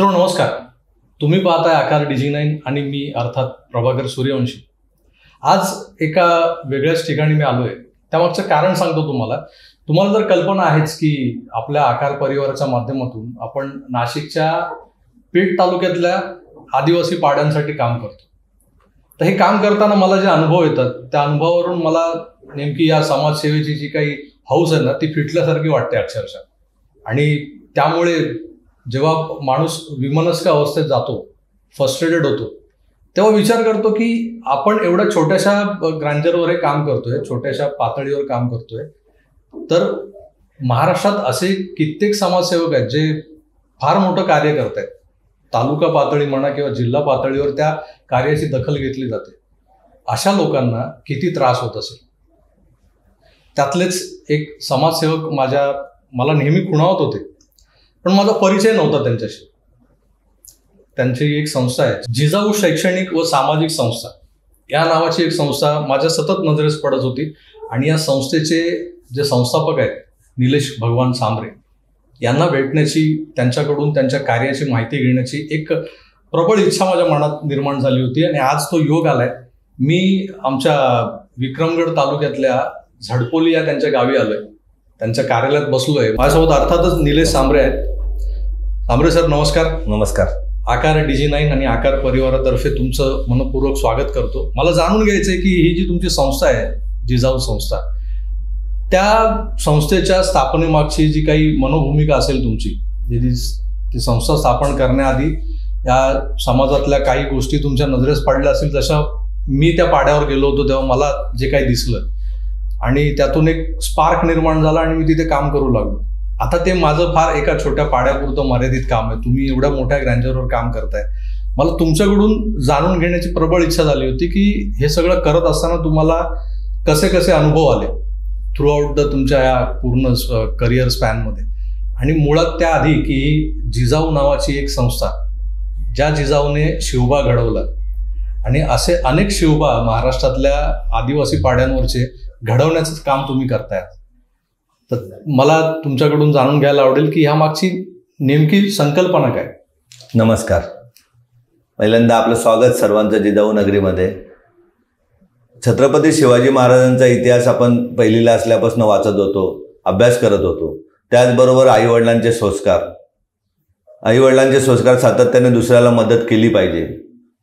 मित्र नमस्कार. तुम्ही पाहताय आकार DG9 आणि मी अर्थात प्रभाकर सूर्यवंशी. आज एका वेगळ्याच ठिकाणी मी आलोय. त्यामागचं कारण सांगतो तुम्हाला जर कल्पना आहेच की आपल्या आकार परिवाराच्या माध्यमातून आपण नाशिकच्या पेठ तालुक्यातल्या आदिवासी पाड्यांसाठी काम करतो. तर हे काम करताना मला जे अनुभव येतात त्या अनुभवावरून मला नेमकी या समाजसेवेची जी काही हौस आहे ना ती फिटल्यासारखी वाटते अक्षरशः. आणि त्यामुळे जेव्हा माणूस विमनस्क अवस्थेत जातो, फ्रस्ट्रेटेड होतो, तेव्हा विचार करतो की आपण एवढ्या छोट्याशा ग्रँजरवर हे काम करतोय, छोट्याशा पातळीवर काम करतोय, तर महाराष्ट्रात असे कित्येक समाजसेवक आहेत जे फार मोठं कार्य करत आहेत. तालुका पातळी म्हणा किंवा जिल्हा पातळीवर त्या कार्याची दखल घेतली जाते. अशा लोकांना किती त्रास होत असेल. त्यातलेच एक समाजसेवक मला नेहमी खुणावत होते, पण माझा परिचय नव्हता त्यांच्याशी. त्यांची एक संस्था आहे जिजाऊ शैक्षणिक व सामाजिक संस्था या नावाची एक संस्था माझ्या सतत नजरेस पडत होती. आणि या संस्थेचे जे संस्थापक आहेत निलेश भगवान सांबरे यांना भेटण्याची, त्यांच्याकडून त्यांच्या कार्याची माहिती घेण्याची एक प्रबळ इच्छा माझ्या मनात निर्माण झाली होती. आणि आज तो योग आलाय. मी आमच्या विक्रमगड तालुक्यातल्या झडपोली या त्यांच्या गावी आलोय. त्यांच्या कार्यालयात बसलोय. माझ्यासोबत अर्थातच निलेश सांबरे आहेत. सांबरे सर नमस्कार. नमस्कार. आकार DG9 आणि आकार परिवारातर्फे तुमचं मनपूर्वक स्वागत करतो. मला जाणून घ्यायचंय की ही जी तुमची संस्था आहे जिजाऊ संस्था, त्या संस्थेच्या स्थापनेमागची जी काही मनोभूमिका असेल तुमची, ती संस्था स्थापन करण्याआधी या समाजातल्या काही गोष्टी तुमच्या नजरेस पडल्या असतील. जशा मी त्या पाड्यावर गेलो होतो तेव्हा मला जे काही दिसलं आणि त्यातून एक स्पार्क निर्माण झाला आणि मी तिथे काम करू लागलो. आता ते माझं फार एका छोट्या पाड्यापुरतं मर्यादित काम आहे. तुम्ही एवढ्या मोठ्या ग्रँजरवर काम करताय. मला तुमच्याकडून जाणून घेण्याची प्रबळ इच्छा झाली होती की हे सगळं करत असताना तुम्हाला कसे कसे अनुभव आले थ्रू आउट तुमच्या या पूर्ण करिअर स्पॅनमध्ये. आणि मुळात त्याआधी की जिजाऊ नावाची एक संस्था, ज्या जिजाऊने शिवबा घडवला आणि असे अनेक शिवबा महाराष्ट्रातल्या आदिवासी पाड्यांवरचे घडवण्याचं काम तुम्ही करताय. तर मला तुमच्याकडून जाणून घ्यायला आवडेल की ह्या मागची नेमकी संकल्पना काय. नमस्कार. पहिल्यांदा आपलं स्वागत सर्वांचं जिजाऊ नगरीमध्ये. छत्रपती शिवाजी महाराजांचा इतिहास आपण पहिलीला असल्यापासून वाचत होतो, अभ्यास करत होतो. त्याचबरोबर आईवडिलांचे संस्कार सातत्याने दुसऱ्याला मदत केली पाहिजे.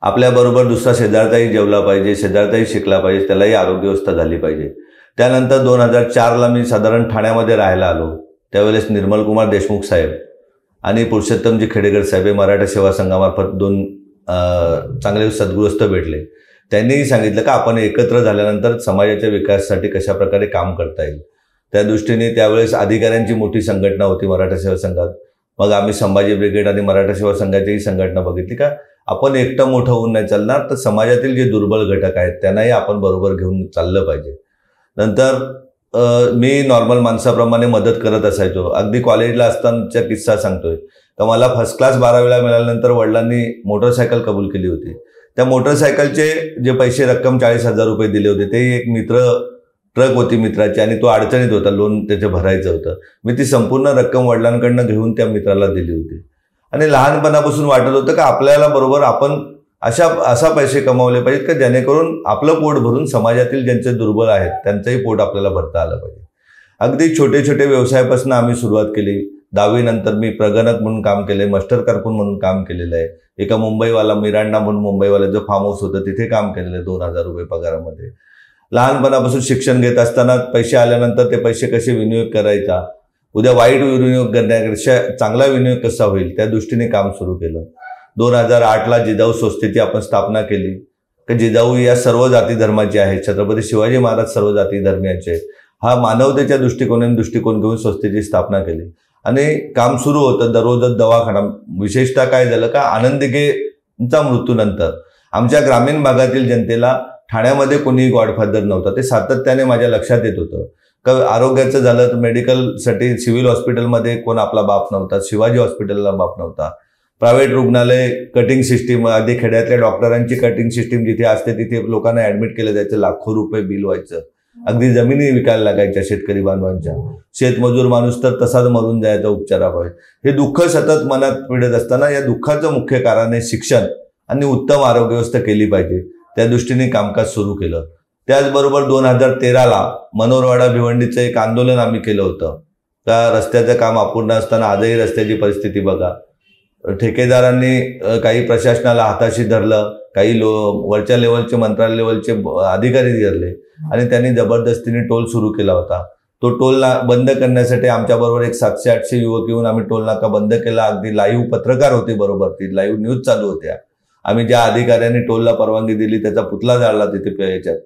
आपल्याबरोबर दुसरा शेजारताही जेवला पाहिजे, शेजारताही शिकला पाहिजे, त्यालाही आरोग्य व्यवस्था झाली पाहिजे. त्यानंतर 2004ला मी साधारण ठाण्यामध्ये राहायला आलो. त्यावेळेस निर्मलकुमार देशमुख साहेब आणि पुरुषोत्तमजी खेडेकर साहेब हे मराठा सेवा संघामार्फत दोन चांगले सद्गृहस्थ भेटले. त्यांनीही सांगितलं का आपण एकत्र झाल्यानंतर समाजाच्या विकासासाठी कशा प्रकारे काम करता येईल. त्या दृष्टीने त्यावेळेस अधिकाऱ्यांची मोठी संघटना होती मराठा सेवा संघात. मग आम्ही संभाजी ब्रिगेड आणि मराठा सेवा संघाचीही संघटना बघितली का आपण एकटं मोठं होऊन नाही चालणार, तर समाजातील जे दुर्बल घटक आहेत त्यांनाही आपण बरोबर घेऊन चाललं पाहिजे. नंतर मी नॉर्मल माणसाप्रमाणे मदत करत असायचो. अगदी कॉलेजला असतानाचा किस्सा सांगतोय तर मला फर्स्ट क्लास 12वीला मिळाल्यानंतर वडिलांनी मोटरसायकल कबूल केली होती. त्या मोटरसायकलचे जे पैसे रक्कम 40,000 रुपये दिले होते ते एक ट्रक होती मित्राची आणि तो अडचणीत होता, लोन त्याचे भरायचं होतं. मी ती संपूर्ण रक्कम वडिलांकडनं घेऊन त्या मित्राला दिली होती. आणि लहानपणापासून वाटत होतं का आपल्याला बरोबर आपण असा पैसे कमावले पाहिजेत का जेणेकरून आपलं पोट भरून समाजातील ज्यांचे दुर्बल आहेत त्यांचंही पोट आपल्याला भरता आलं पाहिजे. अगदी छोटे छोटे व्यवसायापासून आम्ही सुरुवात केली. 10वी नंतर मी प्रगणक म्हणून काम केले, मास्टर कारकून म्हणून काम केलेलं आहे. एका मुंबईवाला मिरांडा म्हणून मुंबईवाल्याचं फार्म हाऊस होतं तिथे काम केलेलं आहे 2,000 रुपये पगारामध्ये. लहानपणापासून शिक्षण घेत असताना पैसे आल्यानंतर ते पैसे कसे विनियोग करायचा, उद्या वाईट विनियोग करण्यापेक्षा चांगला विनियोग कसा होईल त्या दृष्टीने काम सुरू केलं. 2008ला जिजाऊ संस्थेची आपण स्थापना केली. की जिजाऊ या सर्व जाती धर्माची आहे. छत्रपती शिवाजी महाराज सर्व जाती धर्मियाचे. हा मानवतेच्या दृष्टिकोन घेऊन संस्थेची स्थापना केली आणि काम सुरू होतं. दररोजच दवाखाना. विशेषतः काय झालं का आनंदिकेचा मृत्यूनंतर आमच्या ग्रामीण भागातील जनतेला ठाण्यामध्ये कोणीही गॉडफादर नव्हता. ते सातत्याने माझ्या लक्षात येत होतं का आरोग्याचं झालं तर मेडिकलसाठी सिव्हिल हॉस्पिटलमध्ये कोण आपला बाप नव्हता, शिवाजी हॉस्पिटलला बाप नव्हता. प्रायव्हेट रुग्णालय, कटिंग सिस्टीम, आधी खेड्यातल्या डॉक्टरांची कटिंग सिस्टीम जिथे असते तिथे लोकांना ऍडमिट केलं जायचं, लाखो रुपये बिल व्हायचं. अगदी जमिनी विकायला लागायच्या शेतकरी बांधवांच्या. शेतमजूर माणूस तर तसाच मरून जायचा उपचाराबाबत. हे दुःख सतत मनात पिढत असताना या दुःखाचं मुख्य कारण आहे शिक्षण आणि उत्तम आरोग्य व्यवस्था केली पाहिजे, त्या दृष्टीने कामकाज सुरू केलं. त्याचबरोबर 2013ला मनोरवाडा भिवंडीचं एक आंदोलन आम्ही केलं होतं. त्या रस्त्याचं काम अपूर्ण असताना आजही रस्त्याची परिस्थिती बघा. ठेकेदारांनी काही प्रशासनाला हाताशी धरलं, काही वरच्या लेवलचे मंत्रालय लेवलचे अधिकारी धरले आणि त्यांनी जबरदस्तीने टोल सुरू केला होता. तो टोल बंद करण्यासाठी आमच्याबरोबर एक 700-800 युवक येऊन आम्ही टोल नाका बंद केला. अगदी लाईव्ह पत्रकार होते बरोबर, ती लाईव्ह न्यूज चालू होत्या. आम्ही ज्या अधिकाऱ्यांनी टोलला परवानगी दिली त्याचा पुतळा जाळला तिथे याच्यात.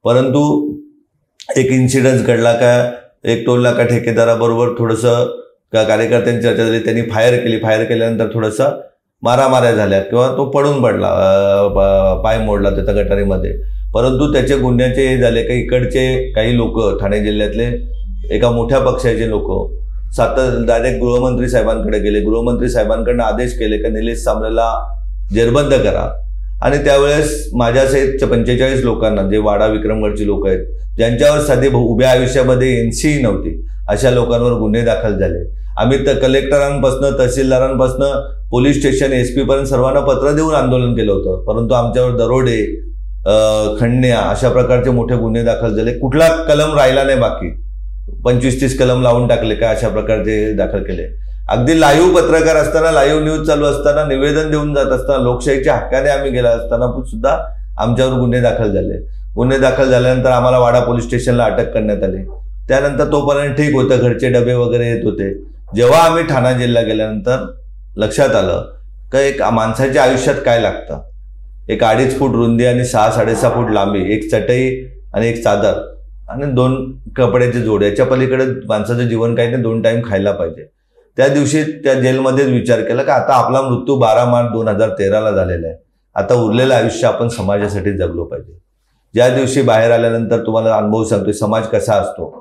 परंतु एक इन्सिडन्स घडला का, एक टोल नाका ठेकेदाराबरोबर थोडंसं कार्यकर्त्यांची चर्चा झाली, त्यांनी फायर केली. फायर केल्यानंतर थोडंसं मारामाऱ्या झाल्या किंवा तो पडून पडला, पाय मोडला त्याच्या गटारीमध्ये. परंतु त्याचे गुन्ह्याचे हे झाले की इकडचे काही लोक, ठाणे जिल्ह्यातले एका मोठ्या पक्षाचे लोक डायरेक्ट गृहमंत्री साहेबांकडे गेले. गृहमंत्री साहेबांकडनं आदेश केले की निलेश सांबरेला जेरबंद करा. आणि त्यावेळेस माझ्यासहित 45 लोकांना, जे वाडा विक्रमगडची लोक आहेत, ज्यांच्यावर साधी उभ्या आयुष्यामध्ये NC नव्हती, अशा लोकांवर गुन्हे दाखल झाले. आम्ही तर कलेक्टरांपासून, तहसीलदारांपासून, पोलीस स्टेशन, SP पर्यंत सर्वांना पत्र देऊन आंदोलन केलं होतं. परंतु आमच्यावर दरोडे, खंडण्या अशा प्रकारचे मोठे गुन्हे दाखल झाले. कुठला कलम राहिला नाही बाकी. 25-30 कलम लावून टाकले का, अशा प्रकारचे दाखल केले. अगदी लाईव्ह पत्रकार असताना, लाईव्ह न्यूज चालू असताना, निवेदन देऊन जात असताना, लोकशाहीच्या हक्काने आम्ही गेला असताना सुद्धा आमच्यावर गुन्हे दाखल झाले. गुन्हे दाखल झाल्यानंतर आम्हाला वाडा पोलीस स्टेशनला अटक करण्यात आली. त्यानंतर तोपर्यंत ठीक होतं, घरचे डबे वगैरे येत होते. जेव्हा आम्ही ठाणा जिल्हा गेल्यानंतर लक्षात आलं का एक माणसाच्या आयुष्यात काय लागतं. एक 2.5 फूट रुंदी आणि 6-6.5 फूट लांबी, एक चटई आणि एक चादर आणि 2 कपड्याचे जोड, याच्या पलीकडे माणसाचं जीवन काही नाही, 2 टाइम खायला पाहिजे. त्या दिवशी त्या जेलमध्येच विचार केला की आता आपला मृत्यू 12 मार्च 2013ला झालेला आहे. आता उरलेलं आयुष्य आपण समाजासाठी जगलो पाहिजे. ज्या दिवशी बाहेर आल्यानंतर तुम्हाला अनुभव सांगतोय समाज कसा असतो.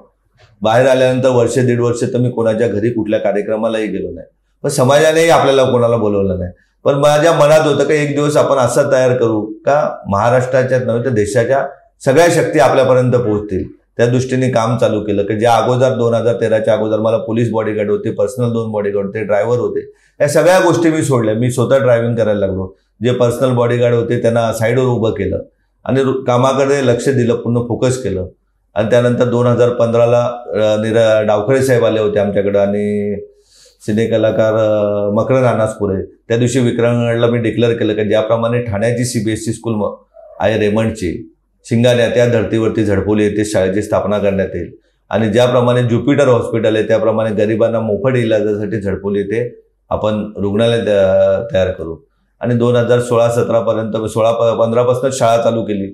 बाहेर आल्यानंतर 1-1.5 वर्ष तर मी कोणाच्या घरी कुठल्या कार्यक्रमालाही गेलो नाही, पण समाजानेही आपल्याला कोणाला बोलवलं नाही. पण माझ्या मनात होतं की एक दिवस आपण असं तयार करू का महाराष्ट्राच्या नव्हे तर देशाच्या सगळ्या शक्ती आपल्यापर्यंत पोहोचतील. त्या दृष्टीने काम चालू केलं की ज्या अगोदर 2013च्या अगोदर मला पोलीस बॉडीगार्ड होते, पर्सनल 2 बॉडीगार्ड होते, ड्रायव्हर होते, या सगळ्या गोष्टी मी सोडल्या. मी स्वतः ड्रायव्हिंग करायला लागलो. जे पर्सनल बॉडीगार्ड होते त्यांना साईडवर उभं केलं आणि कामाकडे लक्ष दिलं, पूर्ण फोकस केलं. आणि त्यानंतर 2015ला डावखळे साहेब आले होते आमच्याकडे आणि सिने कलाकार मकरंद अनासपुरे. त्या दिवशी विक्रमगडला मी डिक्लेअर केलं की ज्याप्रमाणे ठाण्याची CBSE स्कूल आहे रेमंडची, शिंगाण्या, त्या धर्तीवरती झडपोली येथे शाळेची स्थापना करण्यात येईल. आणि ज्याप्रमाणे ज्युपिटर हॉस्पिटल आहे त्याप्रमाणे गरिबांना मोफत इलाजासाठी झडपोली येथे आपण रुग्णालय तयार करू. आणि 2016-17 पर्यंत 16-15 पासून शाळा चालू केली.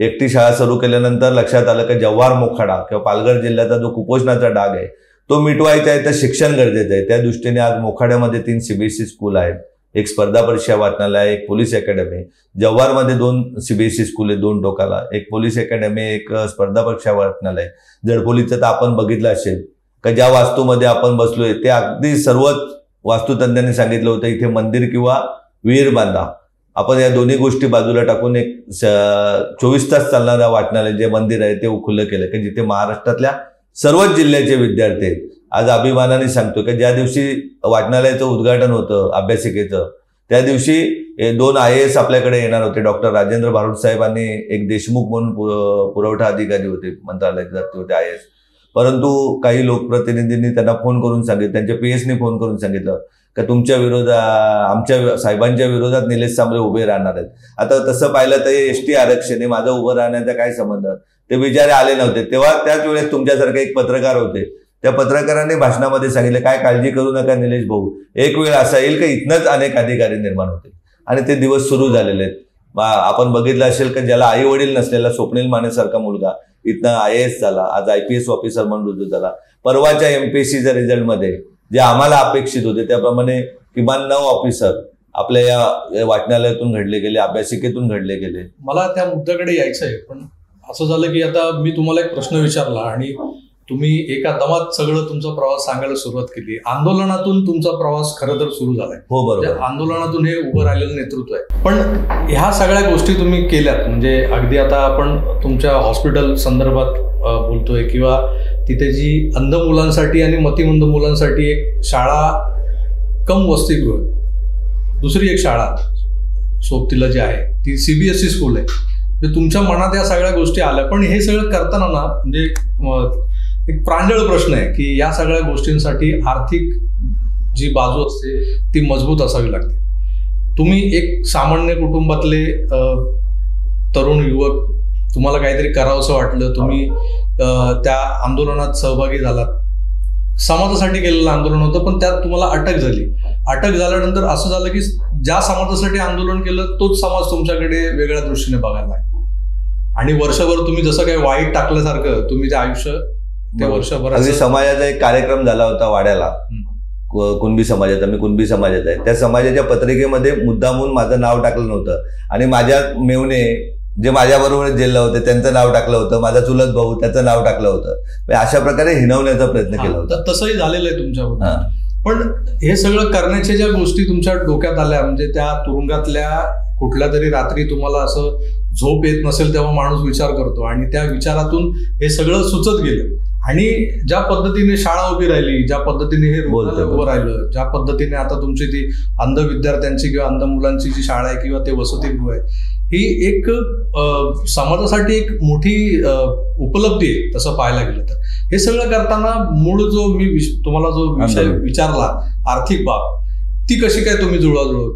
एकटी शाळा सुरू केल्यानंतर लक्षात आलं की जव्हार मोखाडा किंवा पालघर जिल्ह्याचा जो कुपोषणाचा डाग आहे तो मिटवायचा आहे, तर शिक्षण गरजेचं आहे. त्या दृष्टीने आज मोखाड्यामध्ये 3 CBSE स्कूल आहेत, एक स्पर्धा परीक्षा वाचनालय, एक पोलीस अकॅडमी. जव्हारमध्ये 2 CBSE स्कूल आहेत 2 टोकाला, एक पोलीस अकॅडमी, एक स्पर्धा परीक्षा वाचनालय. झडपोलीचं तर आपण बघितलं असेल का ज्या वास्तूमध्ये आपण बसलोय ते अगदी सर्वच वास्तुतज्ञांनी सांगितलं होतं इथे मंदिर किंवा विहीर बांधा. आपण या दोन्ही गोष्टी बाजूला टाकून एक 24 तास चालणारं वाचनालय जे मंदिर आहे ते खुलं केलं की जिथे महाराष्ट्रातल्या सर्वच जिल्ह्याचे विद्यार्थी आहेत. आज अभिमानाने सांगतो की ज्या दिवशी वाचनालयाचं उद्घाटन होतं अभ्यासिकेचं, त्या दिवशी 2 IAS आपल्याकडे येणार होते. डॉक्टर राजेंद्र भारुड साहेब आणि एक देशमुख म्हणून पुरवठा अधिकारी होते, मंत्रालयात होते IAS. परंतु काही लोकप्रतिनिधींनी त्यांना फोन करून सांगितलं, त्यांच्या PSने फोन करून सांगितलं का तुमच्या विरोधात, आमच्या साहेबांच्या विरोधात निलेश सांबरे उभे राहणार आहेत. आता तसं पाहिलं तर ST आरक्षण आहे, माझं उभं राहण्याचा काय संबंध. ते बिचारे आले नव्हते. तेव्हा त्याच वेळेस तुमच्यासारखे एक पत्रकार होते, त्या पत्रकारांनी भाषणामध्ये सांगितलं काय काळजी करू नका निलेश भाऊ, एक वेळ असा येईल की इथनंच अनेक अधिकारी निर्माण होतील. आणि ते दिवस सुरू झालेले आहेत. आपण बघितलं असेल की ज्याला आई वडील नसलेला स्वप्नील मानेसारखा मुलगा इथनं IAS झाला, आज IPS ऑफिसर म्हणून रुजू झाला. परवाच्या MPSCच्या रिझल्टमध्ये जे आम्हाला अपेक्षित होते त्याप्रमाणे किमान 9 ऑफिसर आपल्या या वाचनालयातून घडले गेले, अभ्यासिकेतून घडले गेले. मला त्या मुद्द्याकडे यायचं आहे, पण असं झालं की आता मी तुम्हाला एक प्रश्न विचारला आणि तुम्ही एका दमात सगळं तुमचा प्रवास सांगायला सुरुवात केली. आंदोलनातून तुमचा प्रवास खरं तर सुरू झालाय. हो बरोबर. आंदोलनातून हे उभं राहिलेलं नेतृत्व आहे. पण ह्या सगळ्या गोष्टी तुम्ही केल्यात, म्हणजे अगदी आता आपण तुमच्या हॉस्पिटल संदर्भात बोलतोय, किंवा तिथे जी अंध मुलांसाठी आणि मतिमंद मुलांसाठी एक शाळा कम वसतिगृह, दुसरी एक शाळा सोबतीला जी आहे ती CBSE स्कूल आहे. म्हणजे तुमच्या मनात या सगळ्या गोष्टी आल्या, पण हे सगळं करताना ना म्हणजे एक प्रांजळ प्रश्न आहे की या सगळ्या गोष्टींसाठी आर्थिक जी बाजू असते ती मजबूत असावी लागते. तुम्ही एक सामान्य कुटुंबातले तरुण युवक, तुम्हाला काहीतरी करावंसं वाटलं, तुम्ही त्या आंदोलनात सहभागी झालात. समाजासाठी केलेलं आंदोलन होतं, पण त्यात तुम्हाला अटक झाली. अटक झाल्यानंतर असं झालं की ज्या समाजासाठी आंदोलन केलं तोच समाज तुमच्याकडे वेगळ्या दृष्टीने बघायला लागला, आणि वर्षभर तुम्ही जसं काही वाईट टाकल्यासारखं तुम्ही ते आयुष्य ते वर्षभर. समाजाचा एक कार्यक्रम झाला होता वाड्याला, कुणबी समाजाचा, मी कुणबी समाजाचा आहे. त्या समाजाच्या पत्रिकेमध्ये मुद्दामून माझं नाव टाकलं नव्हतं, आणि माझ्या मेवणे जे माझ्याबरोबर जेलला होते त्यांचं नाव टाकलं होतं, माझा चुलत भाऊ त्याचं नाव टाकलं होतं. अशा प्रकारे हिणवण्याचा प्रयत्न केला होता. तसंही झालेलं आहे तुमच्याबरोबर. पण हे सगळं करण्याच्या ज्या गोष्टी तुमच्या डोक्यात आल्या, म्हणजे त्या तुरुंगातल्या कुठल्या तरी रात्री तुम्हाला असं झोप येत नसेल तेव्हा माणूस विचार करतो, आणि त्या विचारातून हे सगळं सुचत गेलं, आणि ज्या पद्धतीने शाळा उभी राहिली, ज्या पद्धतीने हे रुग्णालय उभं राहिलं, ज्या पद्धतीने आता तुमची ती अंध विद्यार्थ्यांची किंवा अंध मुलांची जी शाळा आहे किंवा ते वसतिगृह आहे, ही एक समाजासाठी एक मोठी उपलब्धी आहे तसं पाहायला गेलं तर. हे सगळं करताना मूळ जो मी तुम्हाला जो विषय विचारला, आर्थिक बाब, ती कशी काय तुम्ही जुळवाजुळव?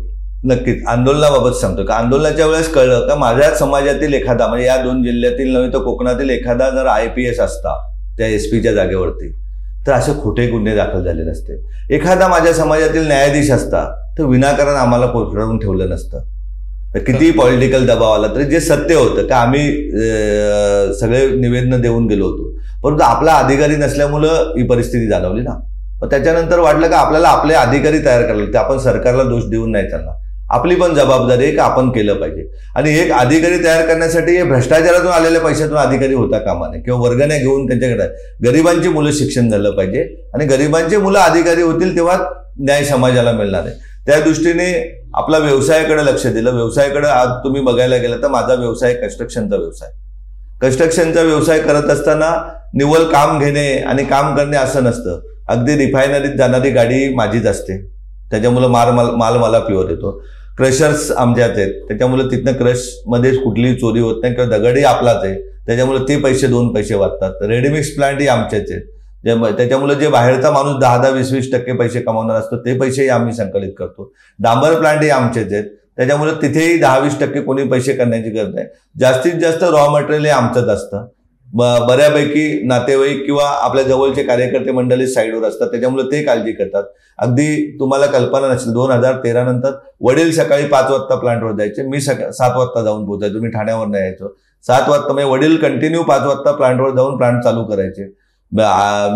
नक्कीच आंदोलनाबाबत सांगतो का, आंदोलनाच्या वेळेस कळलं का माझ्या समाजातील एखादा, म्हणजे या 2 जिल्ह्यातील नव्हे तर कोकणातील एखादा जर IPS असता त्या SPच्या जागेवरती, तर असे खोटे गुन्हे दाखल झाले नसते. एखादा माझ्या समाजातील न्यायाधीश असता तर विनाकारण आम्हाला कोठडून ठेवलं नसतं. कितीही पॉलिटिकल दबाव आला तरी जे सत्य होतं का आम्ही सगळे निवेदन देऊन गेलो होतो, परंतु आपला अधिकारी नसल्यामुळं ही परिस्थिती जाणवली ना. पण त्याच्यानंतर वाटलं का आपल्याला आपले अधिकारी तयार करायला लागते. आपण सरकारला दोष देऊन नाही चालणार, आपली पण जबाबदारी आहे की आपण केलं पाहिजे. आणि एक अधिकारी तयार करण्यासाठी हे भ्रष्टाचारातून आलेल्या पैशातून अधिकारी होता कामा नये, किंवा वर्गण्या घेऊन त्यांच्याकडे. गरिबांची मुलं शिक्षण झालं पाहिजे, आणि गरिबांची मुलं अधिकारी होतील तेव्हा न्याय समाजाला मिळणार आहे. त्या दृष्टीने आपला व्यवसायाकडे लक्ष दिलं. व्यवसायाकडे आज तुम्ही बघायला गेलं तर माझा व्यवसाय कन्स्ट्रक्शनचा व्यवसाय. कन्स्ट्रक्शनचा व्यवसाय करत असताना निव्वळ काम घेणे आणि काम करणे असं नसतं. अगदी रिफायनरीत जाणारी गाडी माझीच असते, त्याच्यामुळं माल मला प्युअर येतो. क्रशर्स आमच्याच आहेत, त्याच्यामुळे तिथनं क्रशमध्ये कुठलीही चोरी होत नाही, किंवा दगडही आपलाच आहे, त्याच्यामुळे ते पैसे 2 पैसे वाचतात. रेडीमिक्स प्लांटही आमचेच आहेत, त्याच्यामुळे जे बाहेरचा माणूस 10-20% पैसे कमावणार असतो ते पैसेही आम्ही संकलित करतो. डांबर प्लांटही आमचेच आहेत, त्याच्यामुळे तिथेही 10-20% कोणी पैसे करण्याची गरज नाही. जास्तीत जास्त रॉ मटेरियल हे आमचंच असतं. बऱ्यापैकी नातेवाईक किंवा आपल्या जवळचे कार्यकर्ते मंडळी साईडवर असतात, त्याच्यामुळे ते काळजी करतात. अगदी तुम्हाला कल्पना नसेल, 2013 नंतर वडील सकाळी 5 वाजता प्लांटवर जायचे, मी 7 वाजता जाऊन पोहोचायचो. मी ठाण्यावर यायचो 7 वाजता, म्हणजे वडील कंटिन्यू 5 वाजता प्लांटवर जाऊन प्लांट चालू करायचे.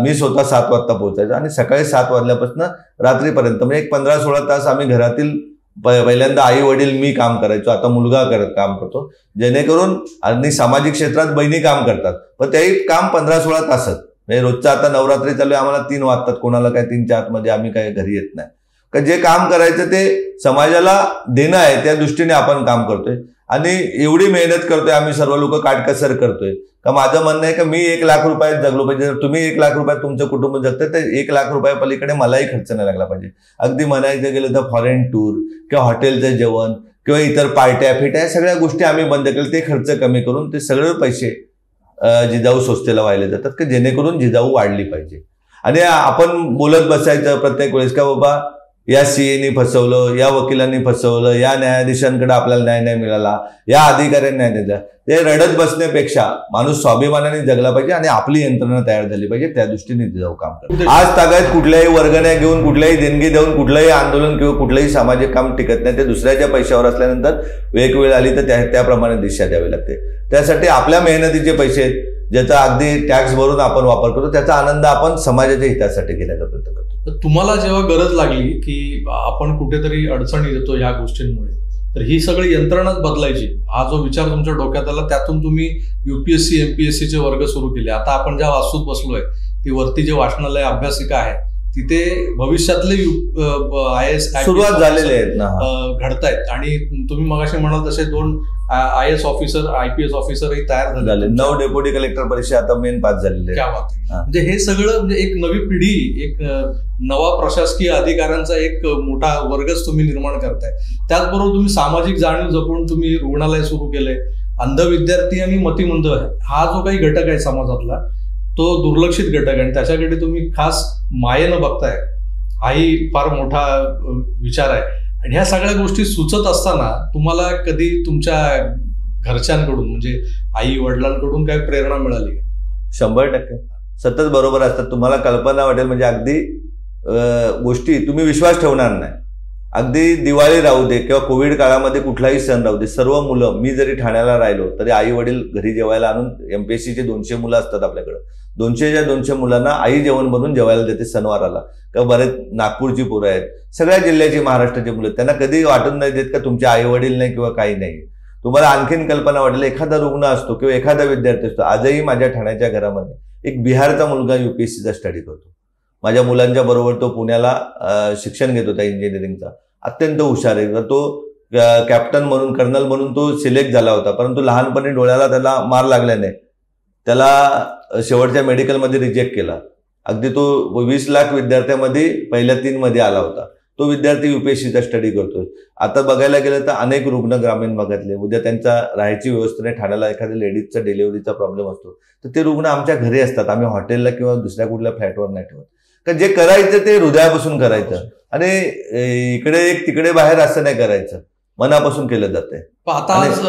मी स्वतः 7 वाजता पोहोचायचो, आणि सकाळी 7 वाजल्यापासून रात्रीपर्यंत म्हणजे एक 15-16 तास आम्ही घरातील पहिल्यांदा आई वडील मी काम करायचो, आता मुलगा काम करतो, जेणेकरून आणि सामाजिक क्षेत्रात बहिणी काम करतात, पण तेही काम 15-16 तासात. म्हणजे रोजचं आता नवरात्री चालू आहे, आम्हाला 3 वाजतात, कोणाला काय 3च्या आतमध्ये आम्ही काय घरी येत नाही. का जे काम करायचं ते समाजाला देणं आहे त्या दृष्टीने आपण काम करतोय, आणि एवढी मेहनत करतोय आम्ही सर्व लोक, काटकसर करतोय. का माझं म्हणणं आहे का मी 1 लाख रुपयात जगलो पाहिजे, जर तुम्ही 1 लाख रुपयात तुमचं कुटुंब जगतं तर 1 लाख रुपया पलीकडे मलाही खर्च नाही लागला पाहिजे. अगदी म्हणायचं गेलं तर फॉरेन टूर किंवा हॉटेलचं जेवण किंवा इतर पार्ट्या फिट्या सगळ्या गोष्टी आम्ही बंद केल्या. ते खर्च कमी करून ते सगळे पैसे जिजाऊ संस्थेला वाहिले जातात, की जेणेकरून जिजाऊ वाढली पाहिजे. आणि आपण बोलत बसायचं प्रत्येक वेळेस का बाबा या सीएनी फसवलं, या वकिलांनी फसवलं, या न्यायाधीशांकडे आपल्याला न्याय नाही मिळाला, या अधिकाऱ्यांनी न्याय दिला. ते रडत बसण्यापेक्षा माणूस स्वाभिमानाने जगला पाहिजे आणि आपली यंत्रणा तयार झाली पाहिजे, त्या दृष्टीने जिजाऊ काम करतात. आज तागायत कुठल्याही वर्गण्या घेऊन, कुठल्याही देणगी देऊन कुठलंही आंदोलन किंवा कुठलंही सामाजिक काम टिकत नाही. ते दुसऱ्याच्या पैशावर असल्यानंतर वेळ आली तर त्याप्रमाणे दिशा द्यावी लागते. त्यासाठी आपल्या मेहनतीचे पैसे आहेत, ज्याचा अगदी टॅक्स भरून आपण वापर करतो, त्याचा आनंद आपण समाजाच्या हितासाठी घेण्याचा प्रयत्न करतो. तर तुम्हाला जेव्हा गरज लागली की आपण कुठेतरी अडचणी येतो या गोष्टींमुळे, तर ही सगळी यंत्रणाच बदलायची, हा जो विचार तुमच्या डोक्यात आला, त्यातून तुम्ही UPSC MPSCचे वर्ग सुरू केले. आता आपण ज्या वास्तूत बसलोय ती वरती जे वाचनालय अभ्यासिका आहे तिथे भविष्यातले IAS सुरुवात झालेले आहेत ना घडतायत. आणि तुम्ही मगाशी म्हणाल तसे 2 IAS ऑफिसर, IPS ऑफिसरही तयार झाले. 9 डेप्युटी कलेक्टर परीक्षा आता मेन पास झालेले. क्या बात आहे. म्हणजे हे सगळं म्हणजे एक नवी पिढी, एक नवा प्रशासकीय अधिकाऱ्यांचा एक मोठा वर्गच तुम्ही निर्माण करताय. त्याचबरोबर तुम्ही सामाजिक जाणीव जपून तुम्ही रुग्णालय सुरू केलंय. अंध विद्यार्थी आणि मतिमंद हा जो काही घटक आहे समाजातला, तो दुर्लक्षित घटक आहे आणि त्याच्याकडे तुम्ही खास मायेनं बघताय. हाही फार मोठा विचार आहे. आणि ह्या सगळ्या गोष्टी सुचत असताना तुम्हाला कधी तुमच्या घरच्यांकडून म्हणजे आई वडिलांकडून काय प्रेरणा मिळाली? 100% सतत बरोबर असतात. तुम्हाला कल्पना वाटेल म्हणजे अगदी गोष्टी तुम्ही विश्वास ठेवणार नाही. अगदी दिवाळी राहू दे किंवा कोविड काळामध्ये कुठलाही सण राहू दे, सर्व मुलं, मी जरी ठाण्याला राहिलो तरी आई वडील घरी जेवायला आणून, MPSCचे 200 मुलं असतात आपल्याकडं, 200 मुलांना आई जेवण बनवून जेवायला देते सणवाराला. किंवा बरेच नागपूरची पोरं आहेत, सगळ्या जिल्ह्याची, महाराष्ट्राची मुलं, त्यांना कधी वाटून नाही देत का तुमचे आई वडील नाही किंवा काही नाही. तुम्हाला आणखीन कल्पना वाटेल, एखादा रुग्ण असतो किंवा एखादा विद्यार्थी असतो. आजही माझ्या ठाण्याच्या घरामध्ये एक बिहारचा मुलगा UPSCचा स्टडी करतो. माझ्या मुलांच्या बरोबर तो पुण्याला शिक्षण घेत होता इंजिनिअरिंगचा. अत्यंत हुशार आहे. तो कॅप्टन म्हणून, कर्नल म्हणून तो सिलेक्ट झाला होता. परंतु लहानपणी डोळ्याला त्याला मार लागल्याने त्याला शेवटच्या मेडिकलमध्ये रिजेक्ट केला. अगदी तो 20 लाख विद्यार्थ्यांमध्ये पहिल्या 3 मध्ये आला होता. तो विद्यार्थी UPSCचा स्टडी करतोय. आता बघायला गेलं तर अनेक रुग्ण ग्रामीण भागातले, उद्या त्यांचा राहायची व्यवस्था नाही, ठाण्याला एखाद्या लेडीजचा डिलिव्हरीचा प्रॉब्लेम असतो तर ते रुग्ण आमच्या घरी असतात. आम्ही हॉटेलला किंवा दुसऱ्या कुठल्या फ्लॅटवर नाही ठेवत. कारण जे करायचं ते हृदयापासून करायचं आणि इकडे एक तिकडे बाहेर असं नाही करायचं, मनापासून केलं जातंय. आता आज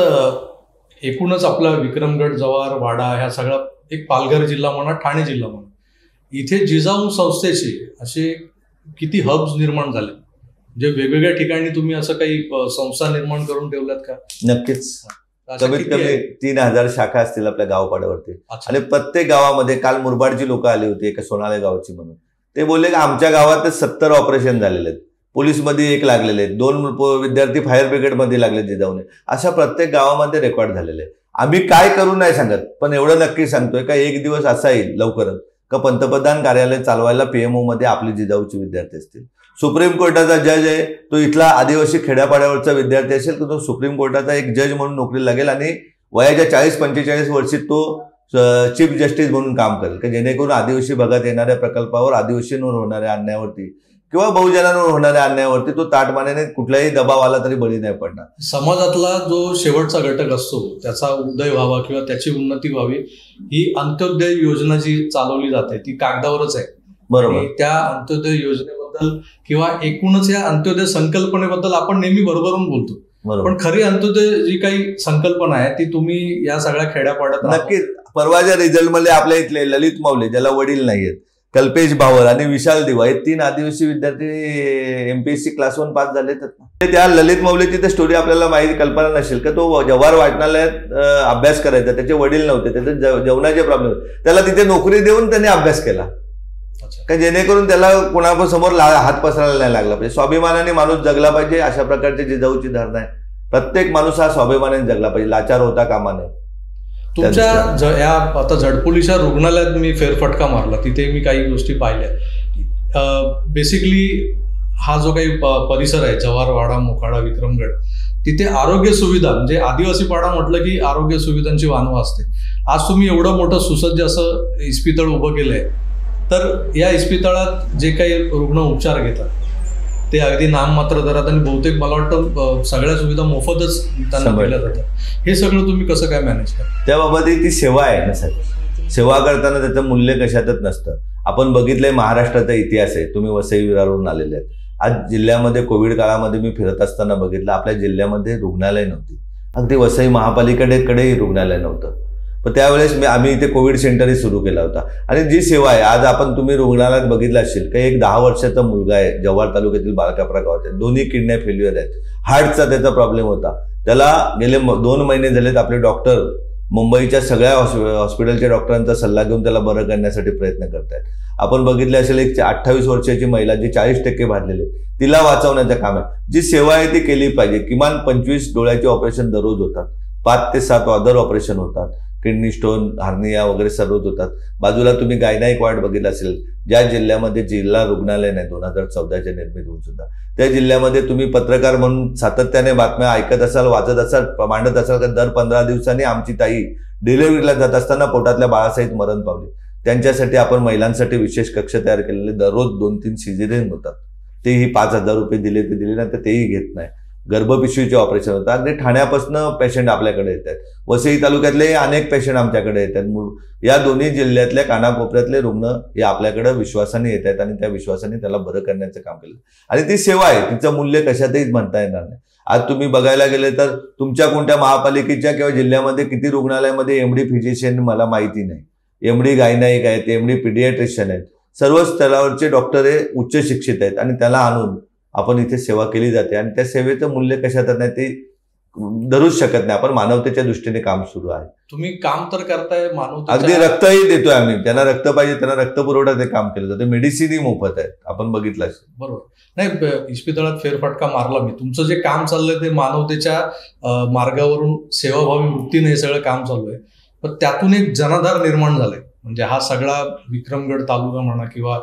एकूणच आपला विक्रमगड, जव्हार, वाडा ह्या सगळा एक पालघर जिल्हा म्हणा, ठाणे जिल्हा म्हणा, इथे जिजाऊ संस्थेचे असे किती हब्स निर्माण झाले? म्हणजे वेगवेगळ्या ठिकाणी तुम्ही असं काही संस्था निर्माण करून ठेवल्यात का? नक्कीच. कमीत कमी 3000 शाखा असतील आपल्या गावपाड्यावरती. आणि प्रत्येक गावामध्ये, काल मुरबाडची लोक आली होती एका सोनाळे गावची म्हणून, ते बोलले की आमच्या गावात 70 ऑपरेशन झालेले आहेत, पोलीसमध्ये 1 लागलेले आहेत, 2 विद्यार्थी फायर ब्रिगेडमध्ये लागले जिजाऊने. अशा प्रत्येक गावामध्ये रेकॉर्ड झालेले. आम्ही काय करू नाही सांगत, पण एवढं नक्की सांगतोय का एक दिवस असा येईल लवकरच का पंतप्रधान कार्यालय चालवायला PMO मध्ये आपले जिजाऊचे विद्यार्थी असतील. सुप्रीम कोर्टाचा जज आहे तो इथला आदिवासी खेड्यापाड्यावरचा विद्यार्थी असेल तर तो सुप्रीम कोर्टाचा एक जज म्हणून नोकरी लागेल आणि वयाच्या 40-45 वर्षी तो चीफ जस्टिस म्हणून काम करेल, की जेणेकरून आदिवासी भागात येणाऱ्या प्रकल्पावर, आदिवासींवर होणाऱ्या अन्यायावरती किंवा बहुजनांवर होणाऱ्या अन्यायावरती तो ताटमानेने कुठलाही दबाव आला तरी बळी नाही पडणार. समाजातला जो शेवटचा घटक असतो त्याचा उदय व्हावा किंवा त्याची उन्नती व्हावी, ही अंत्योदय योजना जी चालवली जाते ती कागदावरच आहे. बरोबर. त्या अंत्योदय योजनेबद्दल किंवा एकूणच या अंत्योदय संकल्पनेबद्दल आपण नेहमी बरोबरून बोलतो, पण खरी अंत्योदय जी काही संकल्पना आहे ती तुम्ही या सगळ्या खेड्यापाड्यात. नक्कीच. परवाच्या रिझल्टमध्ये आपल्या इथले ललित मावले, ज्याला वडील नाहीयेत, कल्पेश भावर आणि विशाल दिवा, हे 3 आदिवासी विद्यार्थी MPSC क्लास 1 पास झाले. त्या ललित मावलेची तर स्टोरी आपल्याला माहिती, कल्पना नसेल का तो जव्हार वाचनालयात अभ्यास करायचा. त्याचे वडील नव्हते, त्याचे जेवणाचे प्रॉब्लेम, त्याला तिथे नोकरी देऊन त्यांनी अभ्यास केला का जेणेकरून त्याला कोणासमोर हात पसरायला नाही लागला पाहिजे. स्वाभिमानाने माणूस जगला पाहिजे, अशा प्रकारची जिजाऊची धारणा आहे. प्रत्येक माणूस हा स्वाभिमानाने जगला पाहिजे, लाचार होता कामा नये. तुमच्या या आता झडपोलीच्या रुग्णालयात मी फेरफटका मारला, तिथे मी काही गोष्टी पाहिल्या. बेसिकली हा जो काही परिसर आहे जव्हार, वाडा, मोखाडा, विक्रमगड, तिथे आरोग्य सुविधा म्हणजे आदिवासी पाडा म्हटलं की आरोग्य सुविधांची वानवा असते. आज तुम्ही एवढं मोठं सुसज्ज असं इस्पितळ उभं केलंय, तर या इस्पितळात जे काही रुग्ण उपचार घेतात ते अगदी नाममात्र दरात आणि बहुतेक मला वाटतं सगळ्या सुविधा मोफतच त्यांना दिल्या जातात. हे सगळं तुम्ही कसं काय मॅनेज करता? त्याबाबत ती सेवा आहे ना सर. सेवा करताना त्याचं मूल्य कशातच नसतं. आपण बघितलंय महाराष्ट्राचा इतिहास आहे. तुम्ही वसई विरारवरून आलेले आहेत. आज जिल्ह्यामध्ये कोविड काळामध्ये मी फिरत असताना बघितलं आपल्या जिल्ह्यामध्ये रुग्णालय नव्हती. अगदी वसई महापालिकेकडेही रुग्णालय नव्हतं. पण त्यावेळेस आम्ही इथे कोविड सेंटरही सुरू केला होता. आणि जी सेवा आहे आज आपण तुम्ही रुग्णालयात बघितलं असेल की एक 10 वर्षाचा मुलगा आहे जव्हार तालुक्यातील बाळकापरा गावात, 2 किडन्या फेल्युअर आहेत, हार्टचा त्याचा प्रॉब्लेम होता. त्याला गेले 2 महिने झालेत आपले डॉक्टर मुंबईच्या सगळ्या हॉस्पिटलच्या डॉक्टरांचा सल्ला घेऊन त्याला बरं करण्यासाठी प्रयत्न करतायत. आपण बघितले असेल एक 28 वर्षाची महिला जी 40% भाजलेली, तिला वाचवण्याचं काम आहे. जी सेवा आहे ती केली पाहिजे. किमान 25 डोळ्याचे ऑपरेशन दररोज होतात, 5 ते 7 अदर ऑपरेशन होतात. किडनी स्टोन, हार्निया वगैरे सर्व होतात. बाजूला तुम्ही गायनाईक वार्ड बघितला असेल, ज्या जिल्ह्यामध्ये जिल्हा रुग्णालय नाही 2014च्या निर्मित होऊन सुद्धा, त्या जिल्ह्यामध्ये तुम्ही पत्रकार म्हणून सातत्याने बातम्या ऐकत असाल, वाचत असाल, मांडत असाल का दर 15 दिवसांनी आमची ताई डिलिव्हरीला जात असताना पोटातल्या बाळासहित मरण पावली. त्यांच्यासाठी आपण महिलांसाठी विशेष कक्ष तयार केलेले, दररोज 2-3 सिझेरियन होतात. तेही 5,000 रुपये दिले ते दिले नाही तर तेही घेत नाही. गर्भपिशवीचे ऑपरेशन होतात. अगदी ठाण्यापासून पेशंट आपल्याकडे येतात. वसई तालुक्यातले अनेक पेशंट आमच्याकडे येतात. या दोन्ही जिल्ह्यातल्या कानाकोपऱ्यातले रुग्ण हे आपल्याकडे विश्वासाने येत आहेत आणि त्या विश्वासाने त्याला बरं करण्याचं काम केलं. आणि ती सेवा आहे, तिचं मूल्य कशातही म्हणता येणार नाही. आज तुम्ही बघायला गेले तर तुमच्या कोणत्या महापालिकेच्या किंवा जिल्ह्यामध्ये किती रुग्णालयामध्ये एमडी फिजिशियन मला माहिती नाही, एमडी गायनाईक आहेत, एमडी पीडियाट्रिशियन आहेत. सर्व स्तरावरचे डॉक्टर हे उच्च शिक्षित आहेत आणि त्याला आणून आपण इथे सेवा केली जाते. आणि त्या सेवेचं मूल्य कशात नाही ते धरूच शकत नाही. आपण मानवतेच्या दृष्टीने काम सुरू आहे. तुम्ही काम तर करताय मानवतेच्या, अगदी रक्तही देतोय आम्ही. त्यांना रक्त पाहिजे त्यांना रक्त पुरवठा ते काम केलं जातं. मेडिसिनही मोफत आहे, आपण बघितलं असेल. बरोबर. नाही, इस्पितळात फेरफटका मारला मी. तुमचं जे काम चाललंय ते मानवतेच्या मार्गावरून सेवाभावी वृत्तीने हे सगळं काम चालू आहे. पण त्यातून एक जनाधार निर्माण झालाय. म्हणजे हा सगळा विक्रमगड तालुका म्हणा किंवा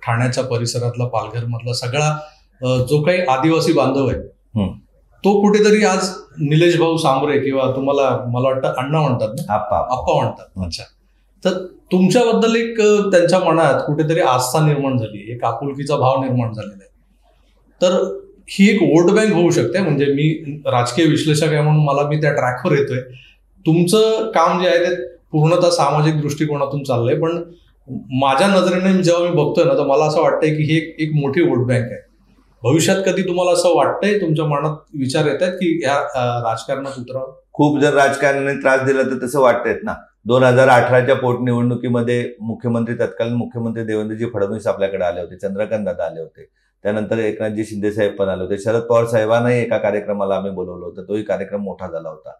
ठाण्याच्या परिसरातला, पालघर मधला सगळा जो काही आदिवासी बांधव आहे तो कुठेतरी आज निलेश भाऊ सांबरे किंवा तुम्हाला मला वाटतं अण्णा म्हणतात ना, आप्पा म्हणतात. अच्छा. तर तुमच्याबद्दल एक त्यांच्या मनात कुठेतरी आस्था निर्माण झाली, एक आपुलकीचा भाव निर्माण झालेला आहे. तर ही एक वोट बँक होऊ शकते. म्हणजे मी राजकीय विश्लेषक आहे म्हणून मला मी त्या ट्रॅकवर येतोय. तुमचं काम जे आहे ते पूर्णतः सामाजिक दृष्टिकोनातून चाललंय. पण माझ्या नजरेने जेव्हा मी बघतोय ना तर मला असं वाटतंय की ही एक मोठी वोट बँक आहे. भविष्यात कधी तुम्हाला असं वाटतंय, तुमच्या मनात विचार येतात की या राजकारणात उतरावं? खूप जर राजकारणाने त्रास दिला तर तसं वाटतंय ना. 2018च्या पोटनिवडणुकीमध्ये मुख्यमंत्री, तत्कालीन मुख्यमंत्री देवेंद्रजी फडणवीस आपल्याकडे आले होते, चंद्रकांत दादा आले होते, त्यानंतर एकनाथजी शिंदे साहेब पण आले होते, शरद पवार साहेबांनाही एका कार्यक्रमाला आम्ही बोलवलं होतं. तोही कार्यक्रम मोठा झाला होता.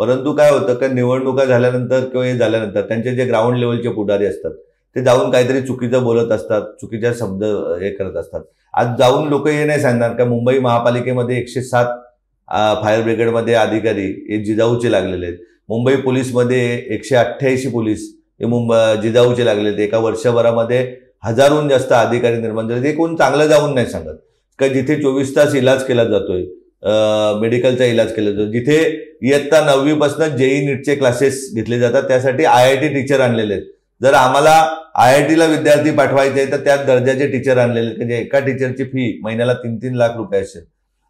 परंतु काय होतं की निवडणुका झाल्यानंतर किंवा हे झाल्यानंतर त्यांचे जे ग्राउंड लेवलचे पुढारी असतात ते जाऊन काहीतरी चुकीचं बोलत असतात, चुकीच्या शब्द हे करत असतात. आज जाऊन लोक हे नाही सांगणार का मुंबई महापालिकेमध्ये 107 फायर ब्रिगेडमध्ये अधिकारी हे जिजाऊचे लागलेले आहेत. मुंबई पोलीसमध्ये 188 पोलीस हे जिजाऊचे लागलेले आहेत. एका वर्षभरामध्ये हजारोहून जास्त अधिकारी निर्माण झाले. ते कोण चांगलं जाऊन नाही सांगत का जिथे 24 तास इलाज केला जातोय, मेडिकलचा इलाज केला जातो, जिथे इयत्ता 9वी पासून जेई नीटचे क्लासेस घेतले जातात, त्यासाठी IIT टीचर आणलेले आहेत. जर आम्हाला IITला विद्यार्थी पाठवायचे तर त्याच दर्जाचे टीचर आणलेले, म्हणजे एका टीचरची फी महिन्याला 3-3 लाख रुपये असेल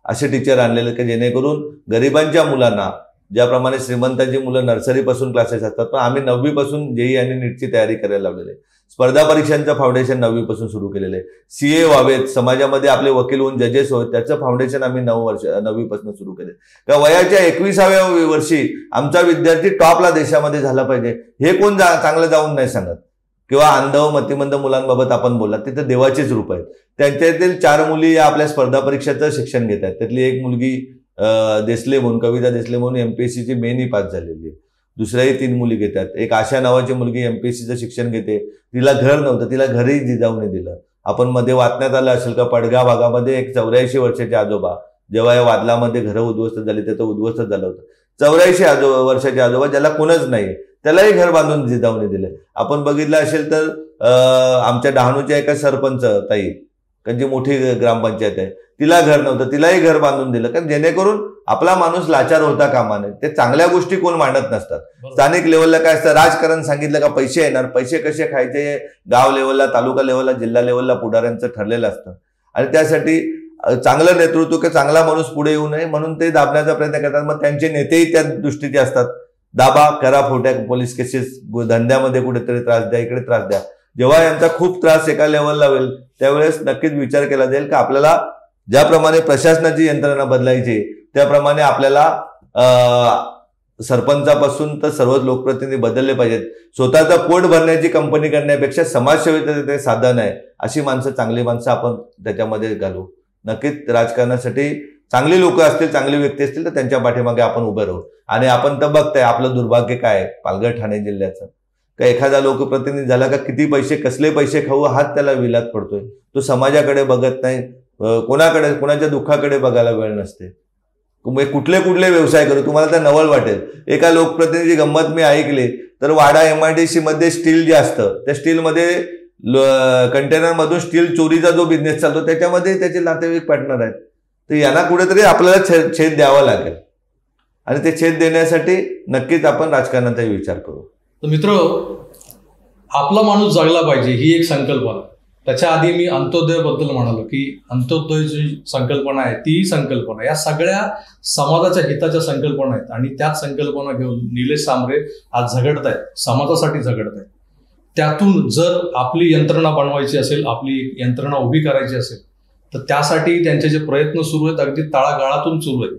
असे टीचर आणलेले की जेणेकरून गरिबांच्या मुलांना, ज्याप्रमाणे श्रीमंतांची मुलं नर्सरीपासून क्लासेस असतात, पण आम्ही 9वी पासून जेई आणि नीटची तयारी करायला लावलेली आहे. स्पर्धा परीक्षांचं फाउंडेशन 9वी पासून सुरू केलेलं आहे. CA व्हावेत, समाजामध्ये आपले वकील होऊन जजेस होत, त्याचं फाउंडेशन आम्ही 9वी पासून सुरू केले. का वयाच्या 21व्या वर्षी आमचा विद्यार्थी टॉपला देशामध्ये झाला पाहिजे हे कोण चांगलं जाऊन नाही सांगत. किंवा अंध मतिमंद मुलांबाबत आपण बोललात, तिथे देवाचेच रूप आहेत. त्यांच्यातील 4 मुली या आपल्या स्पर्धा परीक्षेचं शिक्षण घेत आहेत. त्यातली एक मुलगी देसले म्हणून, कविता देसले म्हणून MPSCची मेनही पास झालेली आहे. दुसऱ्याही 3 मुली घेतात. एक आशा नावाची मुलगी MPSCचं शिक्षण घेते. तिला घर नव्हतं, तिला घरही जिजाऊने दिलं. आपण मध्ये वाचण्यात आलं असेल का पडगाव भागामध्ये एक 84 वर्षाचे आजोबा जेव्हा या वादळामध्ये घरं उद्ध्वस्त झाली, त्याचं उद्ध्वस्त झालं होतं. 84 वर्षाचे आजोबा ज्याला कोणच नाही, त्यालाही घर बांधून जिजाऊने दिले. आपण बघितलं असेल तर आमच्या डहाणूच्या एका सरपंच ताई, त्यांची मोठी ग्रामपंचायत आहे, तिला घर नव्हतं, तिलाही घर बांधून दिलं. कारण जेणेकरून आपला माणूस लाचार होता कामा नये. ते चांगल्या गोष्टी कोण मांडत नसतात. स्थानिक लेवलला काय असतं, राजकारण सांगितलं का पैसे येणार, पैसे कसे खायचे गाव लेवलला, तालुका लेवलला, जिल्हा लेवलला पुढाऱ्यांचं ठरलेलं असतं. आणि त्यासाठी चांगलं नेतृत्व की चांगला माणूस पुढे येऊ नये म्हणून ते दाबण्याचा प्रयत्न करतात. मग त्यांचे नेतेही त्या दृष्टीचे असतात. दाबा, करा खोट्या पोलीस केसेस, धंद्यामध्ये कुठेतरी त्रास द्या, इकडे त्रास द्या. जेव्हा यांचा खूप त्रास एका लेवलला होईल त्यावेळेस नक्कीच विचार केला जाईल की आपल्याला ज्याप्रमाणे प्रशासनाची यंत्रणा बदलायची त्याप्रमाणे आपल्याला सरपंचापासून तर सर्वच लोकप्रतिनिधी बदलले पाहिजेत. स्वतःचा पोट भरण्याची कंपनी करण्यापेक्षा समाजसेवेचं ते साधन आहे अशी माणसं, चांगली माणसं आपण त्याच्यामध्ये घालू. नक्कीच राजकारणासाठी चांगली लोक असतील, चांगली व्यक्ती असतील तर त्यांच्या पाठीमागे आपण उभे राहू. आणि आपण तर बघताय आपलं दुर्भाग्य काय पालघर ठाणे जिल्ह्याचं, का एखादा लोकप्रतिनिधी झाला का किती पैसे, कसले पैसे खाऊ हात त्याला विलात पडतोय. तो समाजाकडे बघत नाही, कोणाच्या दुःखाकडे बघायला वेळ नसते. कुठले कुठले व्यवसाय करू, तुम्हाला तर नवल वाटेल. एका लोकप्रतिनिधी गंमत मी ऐकली तर वाडा MIDC मध्ये स्टील जे असतं त्या स्टीलमध्ये कंटेनरमधून स्टील चोरीचा जो बिझनेस चालतो त्याच्यामध्ये त्याचे नातेवाईक पार्टनर आहेत. तर यांना कुठेतरी आपल्याला छेद द्यावा लागेल आणि ते छेद देण्यासाठी नक्कीच आपण राजकारणाचाही विचार करू. तर मित्र, आपला माणूस जगला पाहिजे ही एक संकल्पना. त्याच्या आधी मी अंत्योदयाबद्दल म्हणालो की अंत्योदय जी संकल्पना आहे ती संकल्पना या सगळ्या समाजाच्या हिताच्या संकल्पना आहेत आणि त्याच संकल्पना घेऊन निलेश सांबरे आज झगडत आहेत, समाजासाठी झगडत आहेत. त्यातून जर आपली यंत्रणा बनवायची असेल, आपली यंत्रणा उभी करायची असेल तर त्यासाठी त्यांचे जे प्रयत्न सुरू आहेत अगदी तळागाळातून सुरू आहेत.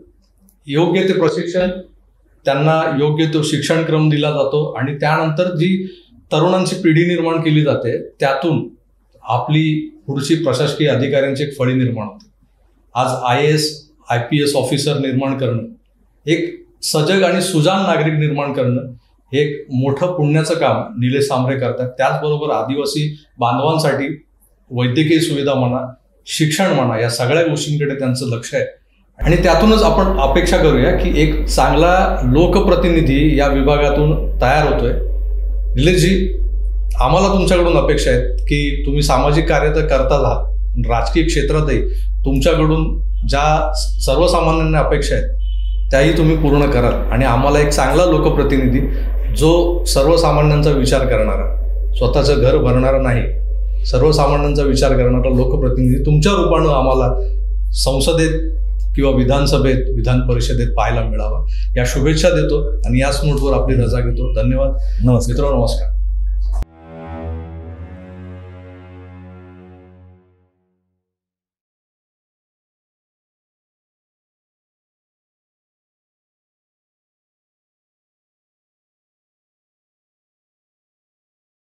योग्य ते प्रशिक्षण, त्यांना योग्य तो शिक्षणक्रम दिला जातो आणि त्यानंतर जी तरुणांची पिढी निर्माण केली जाते त्यातून आपली पुढची प्रशासकीय अधिकाऱ्यांची एक फळी निर्माण होते. आज IAS IPS ऑफिसर निर्माण करणं, एक सजग आणि सुजाण नागरिक निर्माण करणं हे एक मोठं पुण्याचं काम निलेश सांबरे करतात. त्याचबरोबर आदिवासी बांधवांसाठी वैद्यकीय सुविधा म्हणा, शिक्षण म्हणा, या सगळ्या गोष्टींकडे त्यांचं लक्ष आहे आणि त्यातूनच आपण अपेक्षा करूया की एक चांगला लोकप्रतिनिधी या विभागातून तयार होतोय. निलेशजी, आम्हाला तुमच्याकडून अपेक्षा आहेत की तुम्ही सामाजिक कार्य तर करताच आहात, राजकीय क्षेत्रातही तुमच्याकडून ज्या सर्वसामान्यांना अपेक्षा आहेत त्याही तुम्ही पूर्ण कराल आणि आम्हाला एक चांगला लोकप्रतिनिधी जो सर्वसामान्यांचा विचार करणारा, स्वतःचं घर भरणारा नाही, सर्वसामान्यांचा विचार करणारा लोकप्रतिनिधी तुमच्या रूपानं आम्हाला संसदेत किंवा विधानसभेत, विधान परिषदेत पाहायला मिळावा या शुभेच्छा देतो आणि याच नोटवर आपली रजा घेतो. धन्यवाद. नमस्कार. मित्रांनो, नमस्कार.